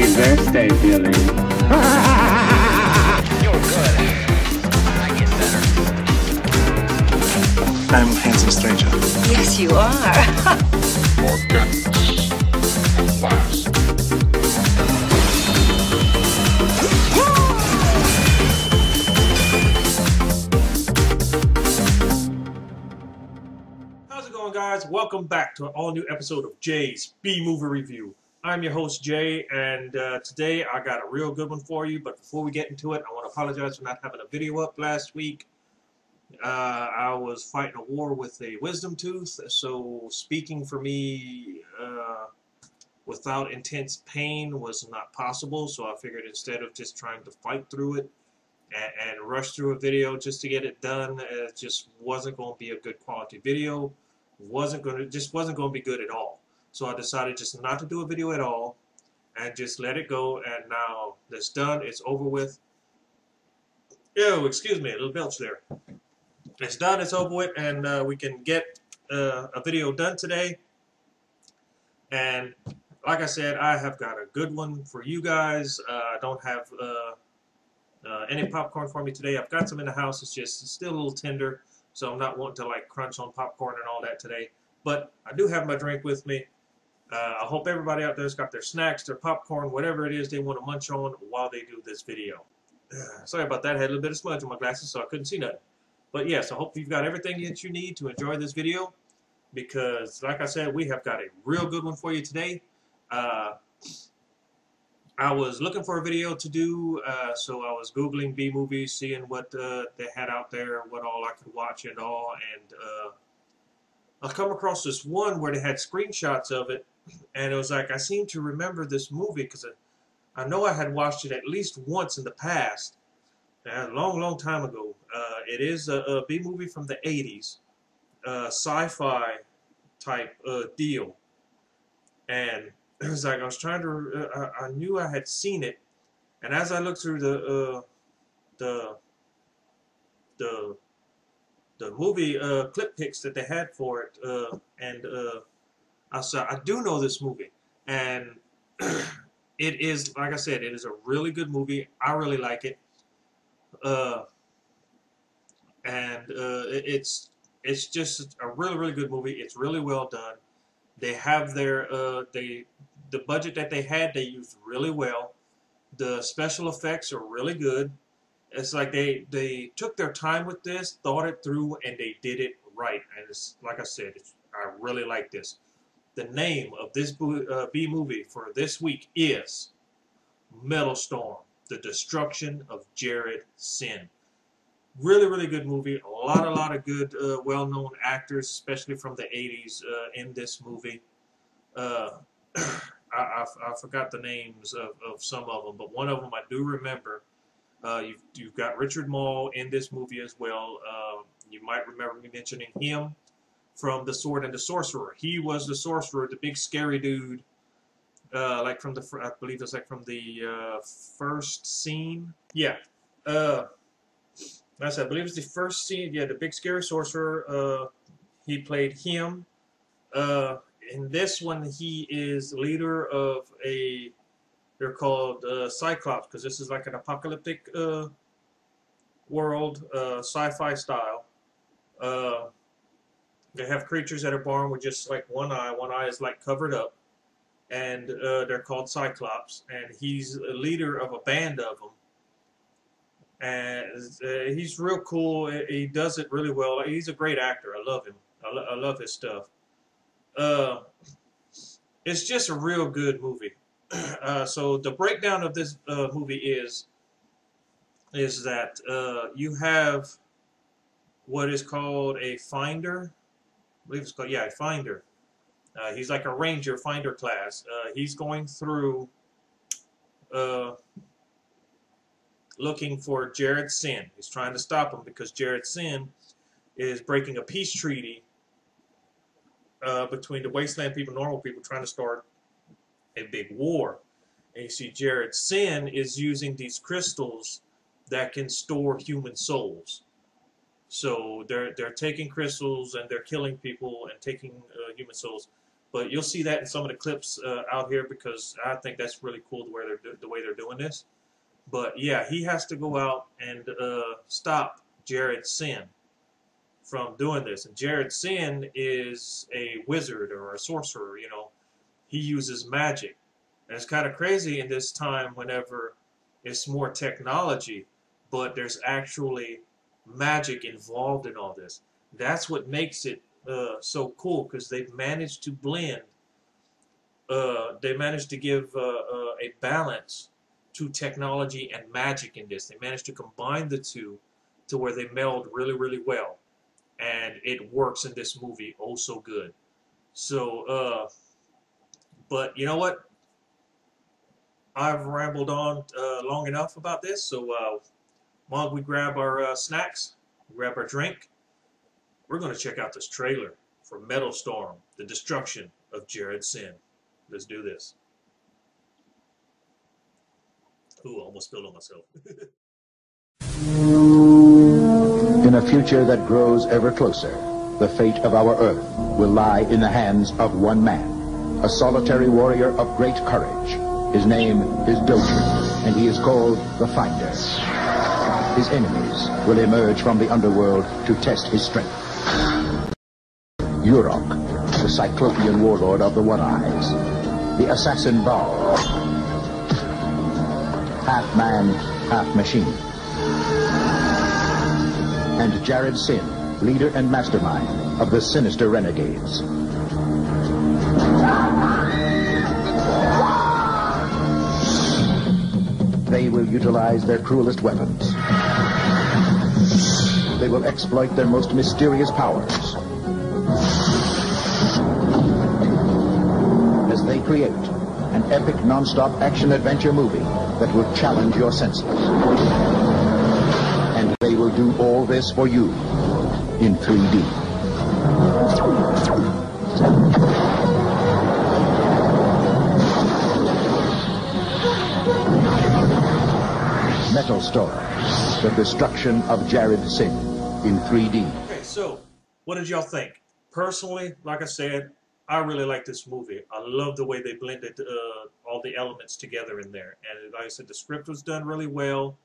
Happy birthday, Billy. You're good. I get better. I'm a handsome stranger. Yes, you are. More guns and class. How's it going, guys? Welcome back to an all-new episode of Jay's B-Movie Review. I'm your host, Jay, and today I got a real good one for you. But before we get into it, I want to apologize for not having a video up last week. I was fighting a war with a wisdom tooth, so speaking for me without intense pain was not possible. So I figured instead of just trying to fight through it and rush through a video just to get it done, it just wasn't going to be a good quality video. Wasn't going to be good at all. So I decided just not to do a video at all and just let it go. And now that's done. It's over with. Ew, excuse me, a little belch there. It's done. It's over with, and we can get a video done today. And like I said, I have got a good one for you guys. I don't have any popcorn for me today. I've got some in the house. It's still a little tender, so I'm not wanting to like crunch on popcorn and all that today. But I do have my drink with me. I hope everybody out there's got their snacks, their popcorn, whatever it is they want to munch on while they do this video. Sorry about that. I had a little bit of smudge on my glasses, so I couldn't see nothing. But yes, I hope you've got everything that you need to enjoy this video, because like I said, we have got a real good one for you today. I was looking for a video to do, so I was Googling B-movies, seeing what they had out there, what all I could watch and all, and I come across this one where they had screenshots of it, and it was like, I seem to remember this movie, because I know I had watched it at least once in the past, a long, long time ago. It is a B-movie from the 80s, sci-fi type deal, and it was like I was trying to. I knew I had seen it, and as I looked through the movie clip pics that they had for it, I saw, I do know this movie, and it is, like I said, it is a really good movie. I really like it, it's just a really, really good movie. It's really well done. They have their the budget that they had, they used really well. The special effects are really good. It's like they took their time with this, thought it through, and they did it right. And it's like I said, I really like this. The name of this B movie for this week is Metalstorm: The Destruction of Jared Sin. Really, really good movie. A lot of good, well-known actors, especially from the 80s, in this movie. I forgot the names of some of them, but one of them I do remember. You've got Richard Mall in this movie as well. You might remember me mentioning him from The Sword and the Sorcerer. He was the sorcerer, the big scary dude, like from the, I believe it's like from the first scene. Yeah. I believe it's the first scene. Yeah, the big scary sorcerer. He played him. In this one, he is leader of a. They're called Cyclops, because this is like an apocalyptic world, sci-fi style. They have creatures that are born with just like one eye. One eye is like covered up, and they're called Cyclops. And he's a leader of a band of them. And he's real cool. He does it really well. He's a great actor. I love him. I love his stuff. It's just a real good movie. So the breakdown of this movie is that you have what is called a finder. I believe it's called, yeah, a finder. He's like a ranger finder class. He's going through looking for Jared Sin. He's trying to stop him because Jared Sin is breaking a peace treaty between the wasteland people, normal people, trying to start a big war. And you see Jared Sin is using these crystals that can store human souls. So they're taking crystals and they're killing people and taking human souls. But you'll see that in some of the clips out here, because I think that's really cool the way they're doing this. But yeah, he has to go out and stop Jared Sin from doing this. And Jared Sin is a wizard or a sorcerer. You know, he uses magic, and it's kind of crazy in this time whenever it's more technology, but there's actually magic involved in all this. That's what makes it so cool, because they've managed to blend. They managed to give a balance to technology and magic in this. They managed to combine the two to where they meld really, really well, and it works in this movie oh so good. So, but you know what? I've rambled on long enough about this. So, why don't we grab our snacks, grab our drink? We're going to check out this trailer for Metalstorm, The Destruction of Jared Sin. Let's do this. Ooh, I almost spilled on myself. In a future that grows ever closer, the fate of our Earth will lie in the hands of one man, a solitary warrior of great courage. His name is Docher, and he is called the Finder. His enemies will emerge from the underworld to test his strength. Urok, the Cyclopean warlord of the One Eyes. The assassin Baal. Half man, half machine. And Jared Sin, leader and mastermind of the sinister renegades. They will utilize their cruelest weapons. They will exploit their most mysterious powers. As they create an epic non-stop action-adventure movie that will challenge your senses. And they will do all this for you in 3D. Metalstorm, The Destruction of Jared Sin in 3D. Okay, so what did y'all think? Personally, like I said, I really like this movie. I love the way they blended all the elements together in there. And like I said, the script was done really well.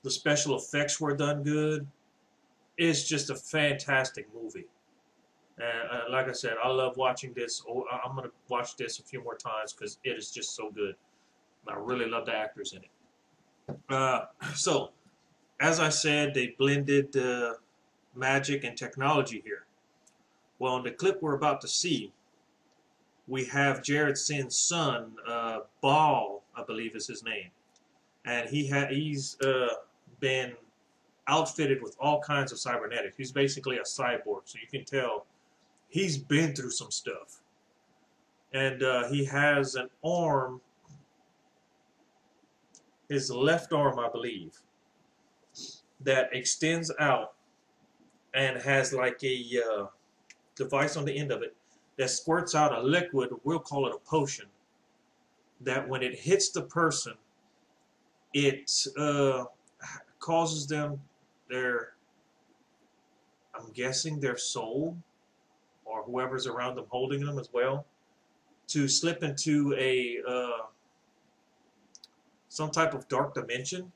The special effects were done good. It's just a fantastic movie. And like I said, I love watching this. I'm going to watch this a few more times because it is just so good. I really love the actors in it. So, as I said, they blended magic and technology here. Well, in the clip we're about to see, we have Jared Sin's son, Baal, I believe is his name. And he's been outfitted with all kinds of cybernetics. He's basically a cyborg, so you can tell he's been through some stuff. And he has an arm, his left arm, I believe, that extends out and has like a device on the end of it that squirts out a liquid, we'll call it a potion, that when it hits the person, it causes them, I'm guessing their soul, or whoever's around them holding them as well, to slip into a some type of dark dimension,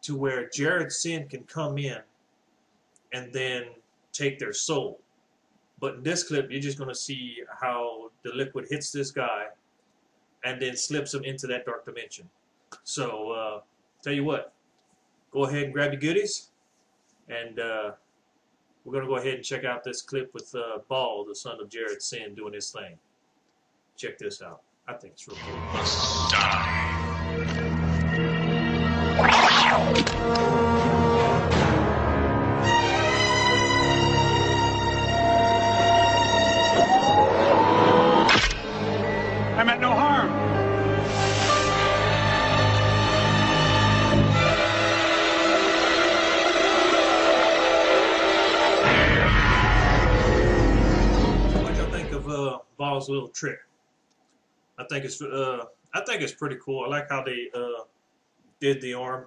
to where Jared Sin can come in and then take their soul. But in this clip, you're just going to see how the liquid hits this guy and then slips him into that dark dimension. So, tell you what, go ahead and grab your goodies, and we're going to go ahead and check out this clip with Baal, the son of Jared Sin, doing his thing. Check this out. I think it's real cool. Must die. I meant no harm. What do you think of Baal's little trick? I think it's pretty cool. I like how they did the arm.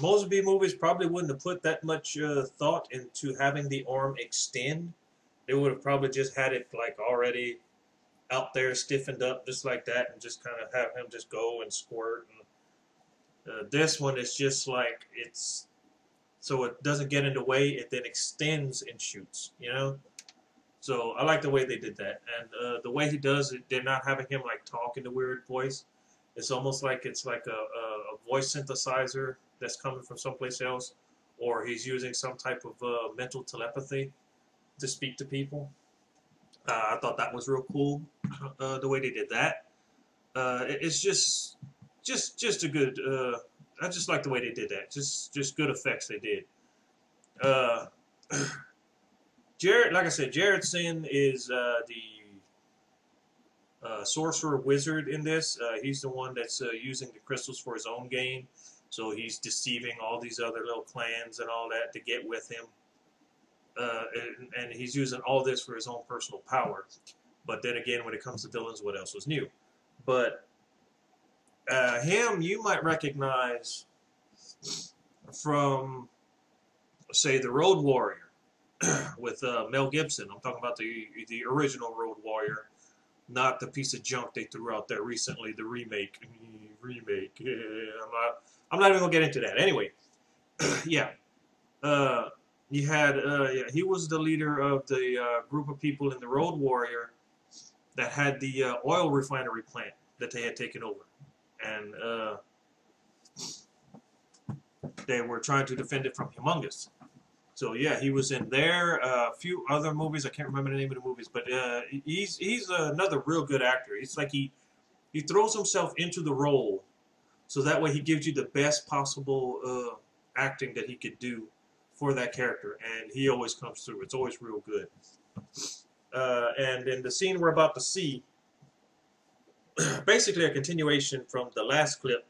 Most B movies probably wouldn't have put that much thought into having the arm extend they would have probably just had it like already out there, stiffened up just like that, and just kind of have him just go and squirt. And this one is just like, it's so it doesn't get in the way. It then extends and shoots. You know. So I like the way they did that, and the way he does it, they're not having him like talk in the weird voice. It's almost like it's like a voice synthesizer that's coming from someplace else, or he's using some type of mental telepathy to speak to people. I thought that was real cool, the way they did that. It's just a good. I just like the way they did that. Just good effects they did. Uh, Jared, like I said, Jared Sin is the sorcerer wizard in this. He's the one that's using the crystals for his own gain. So he's deceiving all these other little clans and all that to get with him. And he's using all this for his own personal power. But then again, when it comes to villains, what else was new? But him, you might recognize from, say, The Road Warrior. With Mel Gibson. I'm talking about the original Road Warrior, not the piece of junk they threw out there recently, the remake. I'm not even gonna get into that. Anyway, yeah. He was the leader of the group of people in the Road Warrior that had the oil refinery plant that they had taken over, and they were trying to defend it from Humongous. So yeah, he was in there. A few other movies. I can't remember the name of the movies, but he's another real good actor. It's like he throws himself into the role, so that way he gives you the best possible acting that he could do for that character, and he always comes through. It's always real good. And in the scene we're about to see, basically a continuation from the last clip.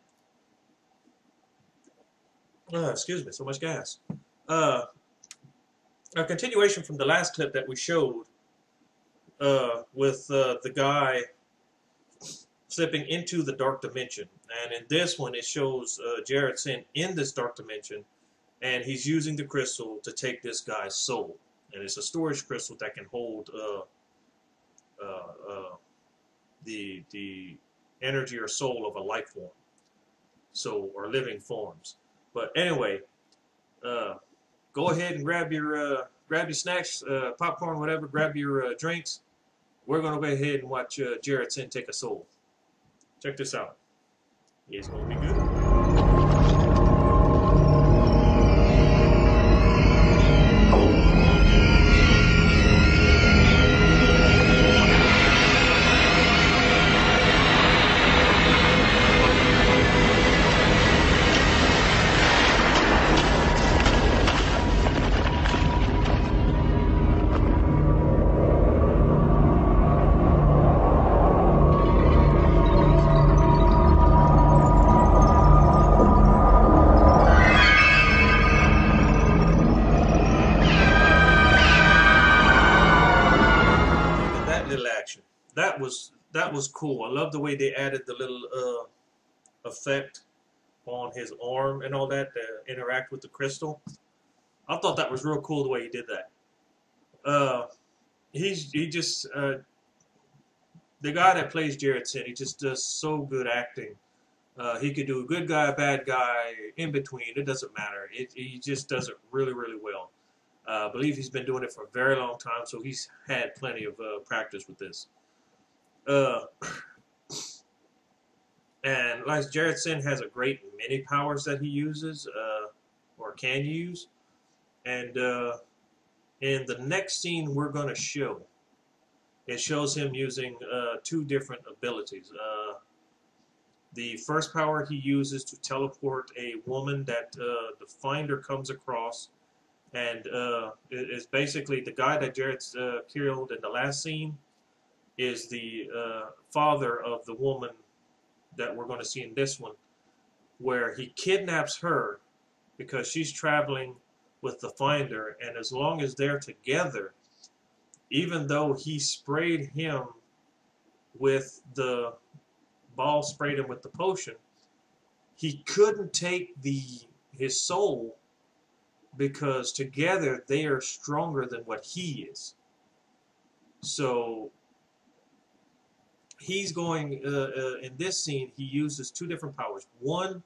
Excuse me, so much gas. A continuation from the last clip that we showed with the guy slipping into the dark dimension. And in this one, it shows Jared Sin in this dark dimension, and he's using the crystal to take this guy's soul. And it's a storage crystal that can hold the energy or soul of a life form, so, or living forms. But anyway, go ahead and grab your snacks, popcorn, whatever. Grab your drinks. We're gonna go ahead and watch Jared Sin take a soul. Check this out. It's gonna be good. That was cool. I love the way they added the little effect on his arm and all that to interact with the crystal. I thought that was real cool the way he did that. The guy that plays Jared Sin, he just does so good acting. He could do a good guy, a bad guy, in between. It doesn't matter. He just does it really, really well. I believe he's been doing it for a very long time, so he's had plenty of practice with this. And like Jared Sin has a great many powers that he uses or can use. And in the next scene we're going to show, it shows him using two different abilities. The first power he uses to teleport a woman that the Finder comes across, and is basically the guy that Jared killed in the last scene is the father of the woman that we're going to see in this one, where he kidnaps her because she's traveling with the Finder, and as long as they're together, even though he sprayed him with the ball, sprayed him with the potion, he couldn't take his soul, because together they are stronger than what he is. So he's going, in this scene, he uses two different powers. One,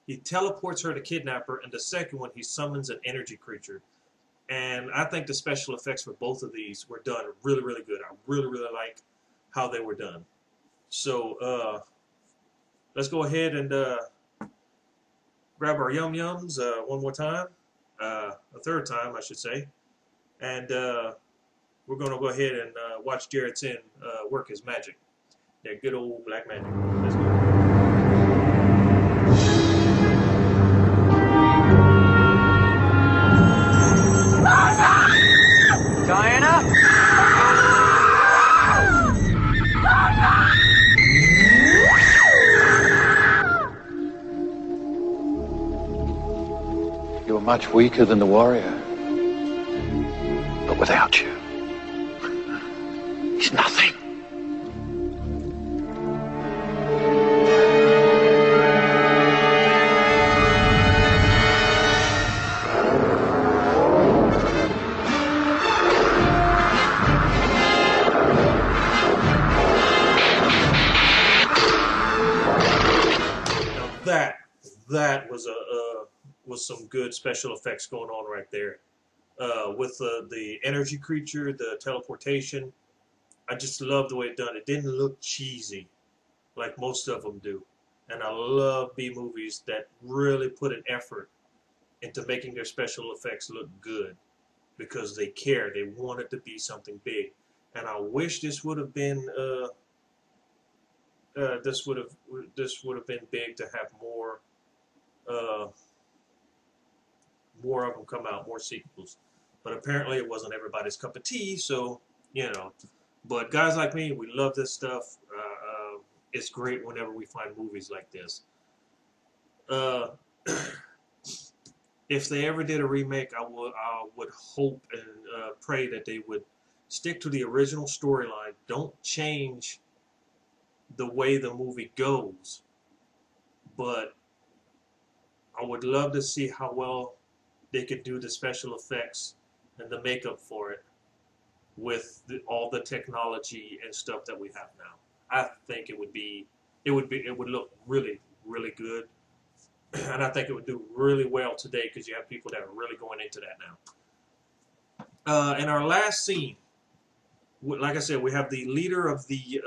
he teleports her to kidnap her, and the second one, he summons an energy creature. And I think the special effects for both of these were done really, really good. I really, really like how they were done. So let's go ahead and grab our yum-yums one more time. A third time, I should say. And we're going to go ahead and watch Jared Sin work his magic. That good old black magic. Let's go. Diana? You're much weaker than the warrior. But without you, he's nothing. That was some good special effects going on right there. With the energy creature, the teleportation, I just love the way it done. It didn't look cheesy like most of them do, and I love B movies that really put an effort into making their special effects look good because they care. They want it to be something big, and I wish this would have been this would have been big to have more of them come out, more sequels. But apparently it wasn't everybody's cup of tea, so, you know. But guys like me, we love this stuff. It's great whenever we find movies like this. If they ever did a remake, I would hope and pray that they would stick to the original storyline. Don't change the way the movie goes. But I would love to see how well they could do the special effects and the makeup for it with all the technology and stuff that we have now. I think it would look really, really good, and I think it would do really well today because you have people that are really going into that now. In our last scene, like I said, we have the leader of the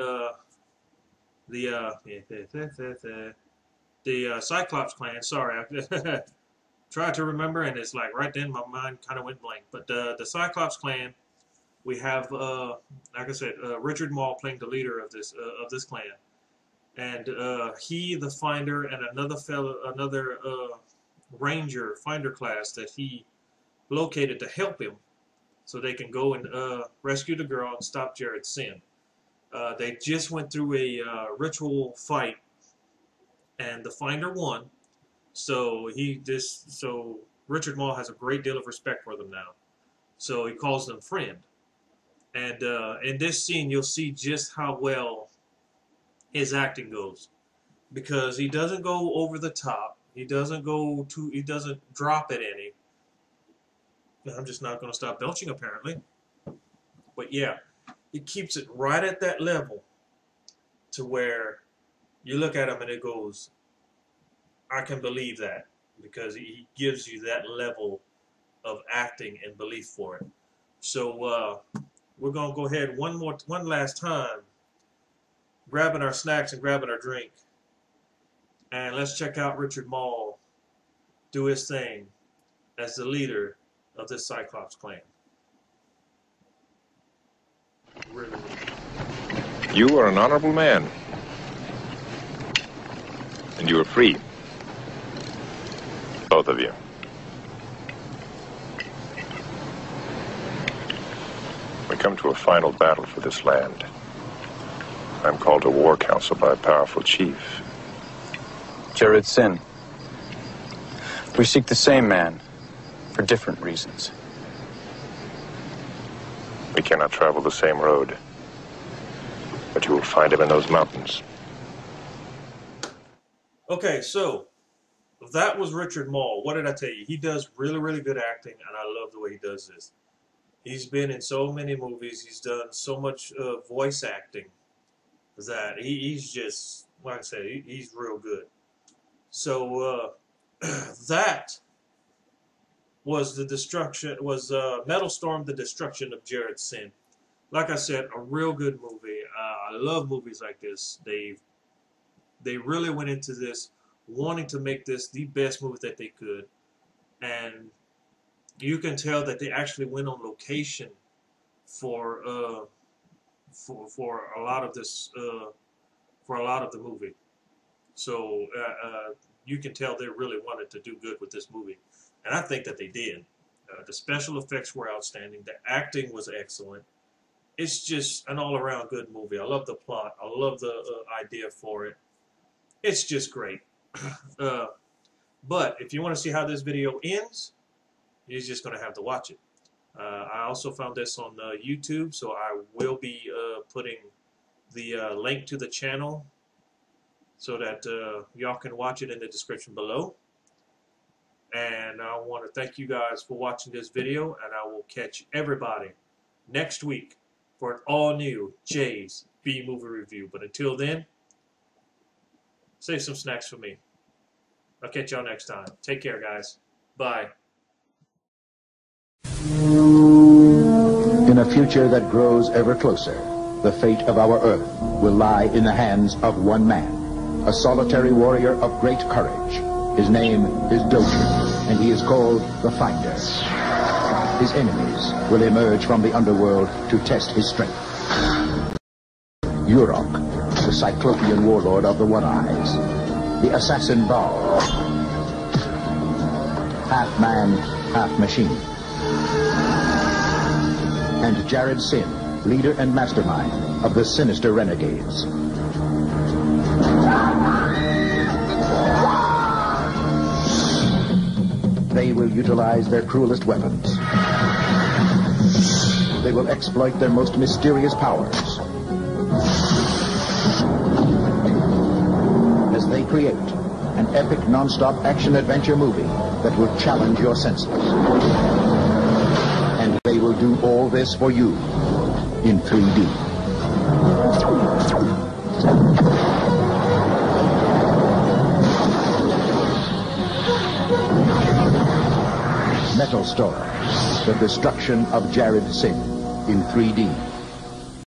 Cyclops clan. Sorry, I tried to remember, and it's like right then my mind kind of went blank. But the Cyclops clan, we have, like I said, Richard Mall playing the leader of this clan, and he, the Finder, and another Ranger Finder class that he located to help him, so they can go and rescue the girl and stop Jared Sin. They just went through a ritual fight, and the Finder won. So Richard Mall has a great deal of respect for them now. So he calls them friend. And in this scene, you'll see just how well his acting goes, because he doesn't go over the top. He doesn't drop it any. I'm just not going to stop belching, apparently. But yeah, he keeps it right at that level to where you look at him and it goes, I can believe that, because he gives you that level of acting and belief for it. So we're going to go ahead one last time, grabbing our snacks and grabbing our drink, and let's check out Richard Mall do his thing as the leader of this Cyclops clan. Really. You are an honorable man. And you are free. Both of you. We come to a final battle for this land. I'm called to war council by a powerful chief. Jared Sin. We seek the same man, for different reasons. We cannot travel the same road, but you will find him in those mountains. Okay, so that was Richard Mall. What did I tell you? He does really, really good acting, and I love the way he does this. He's been in so many movies. He's done so much voice acting that he's just, like I said, he's real good. So that was Metalstorm, the Destruction of Jared Sin. Like I said, a real good movie. I love movies like this. They really went into this wanting to make this the best movie that they could, and you can tell that they actually went on location for a lot of this for a lot of the movie. So you can tell they really wanted to do good with this movie, and I think that they did. The special effects were outstanding. The acting was excellent. It's just an all-around good movie. I love the plot. I love the idea for it. It's just great. But if you want to see how this video ends, you're just going to have to watch it. I also found this on YouTube, so I will be putting the link to the channel so that y'all can watch it in the description below. And I want to thank you guys for watching this video, and I will catch everybody next week for an all-new Jay's B-Movie Review. But until then, save some snacks for me. I'll catch y'all next time. Take care, guys. Bye. In a future that grows ever closer, the fate of our Earth will lie in the hands of one man, a solitary warrior of great courage. His name is Dogen, and he is called the Finder. His enemies will emerge from the underworld to test his strength. Urok, the Cyclopean warlord of the One Eyes. The assassin Baal. Half man, half machine. And Jared Sin, leader and mastermind of the sinister renegades. They will utilize their cruelest weapons. They will exploit their most mysterious powers. As they create an epic non-stop action-adventure movie that will challenge your senses. And they will do all this for you in 3D. Metalstorm, the destruction of Jared Sin in 3D.